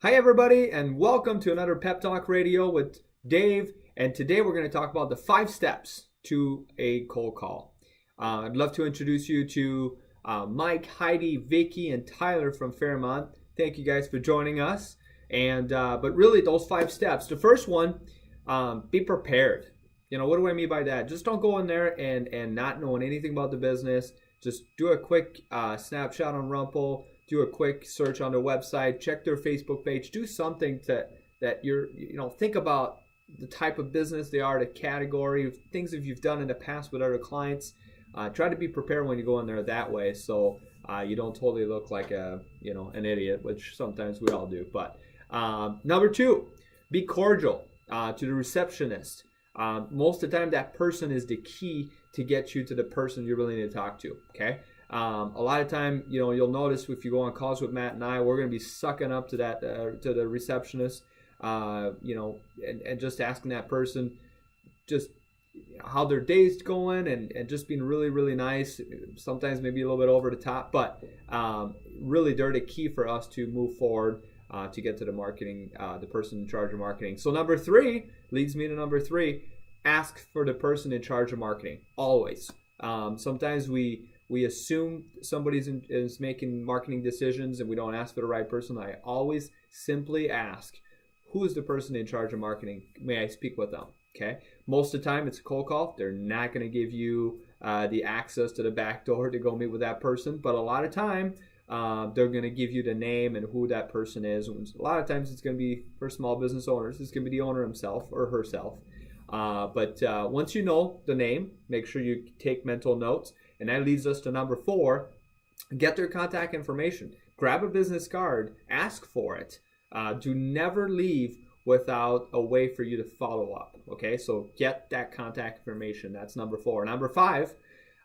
Hi, everybody, and welcome to another Pep Talk Radio with Dave. And today we're going to talk about the 5 steps to a cold call. I'd love to introduce you to Mike, Heidi, Vicky, and Tyler from Fairmont. Thank you guys for joining us. And but really, those 5 steps. The first one, be prepared. You know, what do I mean by that? Just don't go in there and not knowing anything about the business. Just do a quick snapshot on Rumple. Do a quick search on their website, check their Facebook page, do something that think about the type of business they are, the category, things that you've done in the past with other clients. Try to be prepared when you go in there that way, so you don't totally look like an idiot, which sometimes we all do. But number 2, be cordial to the receptionist. Most of the time, that person is the key to get you to the person you're willing to talk to. Okay. A lot of time, you'll notice if you go on calls with Matt and I, we're going to be sucking up to that to the receptionist, and just asking that person just how their day's going, and just being really, really nice. Sometimes maybe a little bit over the top, but really they're the key for us to move forward to get to the marketing, the person in charge of marketing. So number 3 leads me to number 3. Ask for the person in charge of marketing. Always. Sometimes we assume somebody's is making marketing decisions and we don't ask for the right person. I always simply ask, who is the person in charge of marketing? May I speak with them? Okay. Most of the time it's a cold call. They're not going to give you the access to the back door to go meet with that person. But a lot of time they're going to give you the name and who that person is. A lot of times it's going to be for small business owners. It's going to be the owner himself or herself. But once you know the name, make sure you take mental notes. And that leads us to number 4, get their contact information. Grab a business card, ask for it. Do never leave without a way for you to follow up. Okay, so get that contact information. That's number 4. Number 5,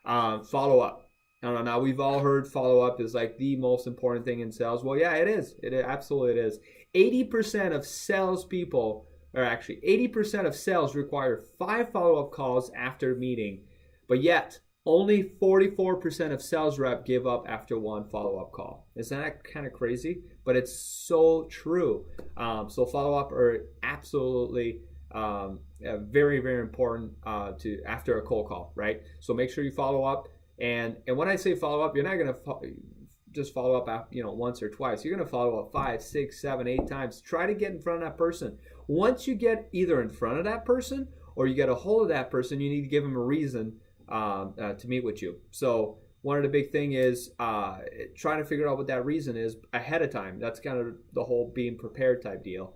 follow up. Now we've all heard follow up is like the most important thing in sales. Well, yeah, it is. It absolutely it is. 80% of salespeople, or actually 80% of sales require 5 follow-up calls after meeting, but yet only 44% of sales rep give up after 1 follow-up call. Isn't that kind of crazy? But it's so true. So follow-up are absolutely very, very important to after a cold call, right? So make sure you follow up. And when I say follow up, you're not going to just follow up once or twice. You're going to follow up 5, 6, 7, 8 times. Try to get in front of that person. Once you get either in front of that person or you get a hold of that person, you need to give them a reason to meet with you. So one of the big thing is trying to figure out what that reason is ahead of time. That's kind of the whole being prepared type deal.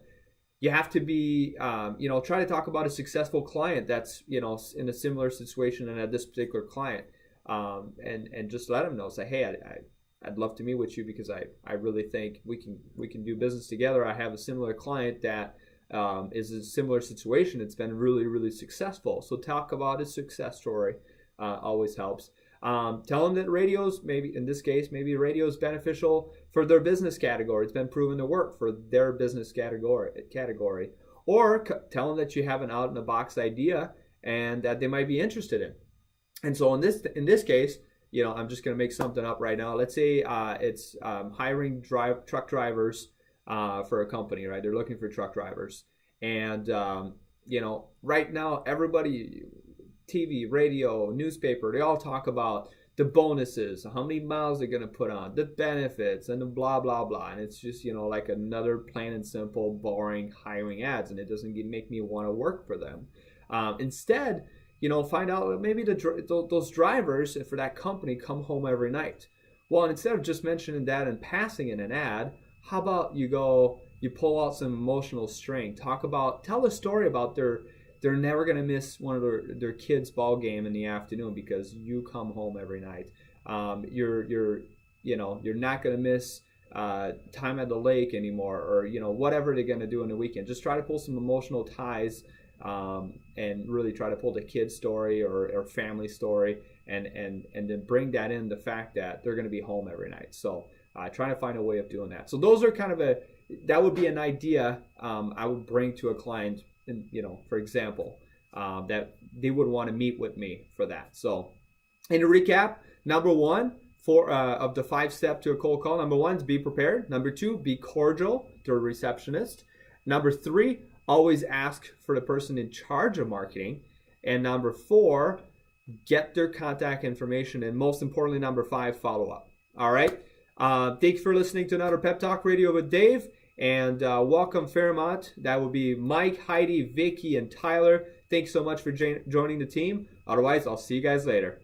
You have to be, try to talk about a successful client that's, in a similar situation and at this particular client, and just let them know. Say, hey, I'd love to meet with you because I really think we can do business together. I have a similar client that is a similar situation. It's been really, really successful. So talk about a success story. Always helps. Tell them that radio's, maybe in this case, maybe radio is beneficial for their business category. It's been proven to work for their business category. Or tell them that you have an out-in-the-box idea and that they might be interested in. And so in this case, I'm just going to make something up right now. Let's say it's hiring truck drivers for a company, right? They're looking for truck drivers. And, right now, everybody, TV, radio, newspaper, they all talk about the bonuses, how many miles they're going to put on, the benefits, and the blah, blah, blah. And it's just, like another plain and simple, boring hiring ads. And it doesn't make me want to work for them. Instead, find out maybe those drivers for that company come home every night. Well, instead of just mentioning that and passing in an ad, how about you pull out some emotional string, tell a story about they're never going to miss one of their kids' ball game in the afternoon because you come home every night. You're not going to miss time at the lake anymore, or whatever they're going to do in the weekend. Just try to pull some emotional ties. And really try to pull the kid story or family story and then bring that in the fact that they're going to be home every night. So trying to find a way of doing that. So those are that would be an idea I would bring to a client, for example, that they would want to meet with me for that. So in a recap, number 1, of the 5-step to a cold call. Number 1 is be prepared. Number 2, be cordial to a receptionist. Number 3, always ask for the person in charge of marketing. And number 4, get their contact information. And most importantly, number 5, follow up. All right. Thanks for listening to another Pep Talk Radio with Dave. And welcome Fairmont. That will be Mike, Heidi, Vicky, and Tyler. Thanks so much for joining the team. Otherwise, I'll see you guys later.